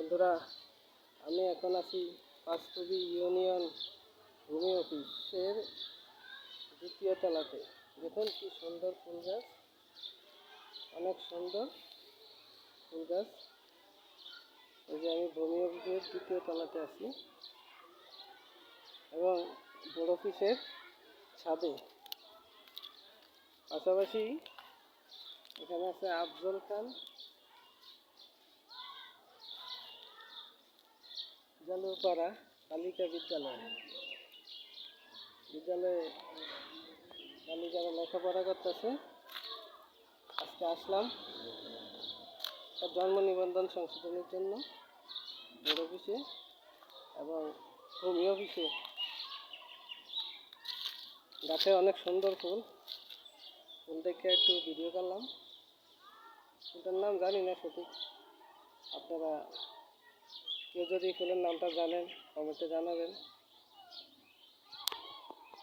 বন্ধুরা, আমি এখন আছি পাঁচকবি ইউনিয়ন ভূমি অফিসের দ্বিতীয় তলাতে। দেখুন কি সুন্দর ফুল গাছ, অনেক সুন্দর ফুল গাছ। এই যে আমি ভূমি অফিসের দ্বিতীয় তলাতে আছি এবং বড় অফিসের ছাদে। পাশাপাশি এখানে আছে আফজল খান জালুপাড়া বালিকা বিদ্যালয়ে বালিকারা লেখাপড়া করতেছে। আজকে আসলাম তার জন্ম নিবন্ধন সংশোধনের জন্য বড় অফিসে এবং ভূমি অফিসে। গাছে অনেক সুন্দর ফুল দেখে একটু ভিডিও করলাম। ফুলটার নাম জানি না সঠিক, আপনারা কেউ যদি ফুলের নামটা জানেন কমেন্টে জানাবেন।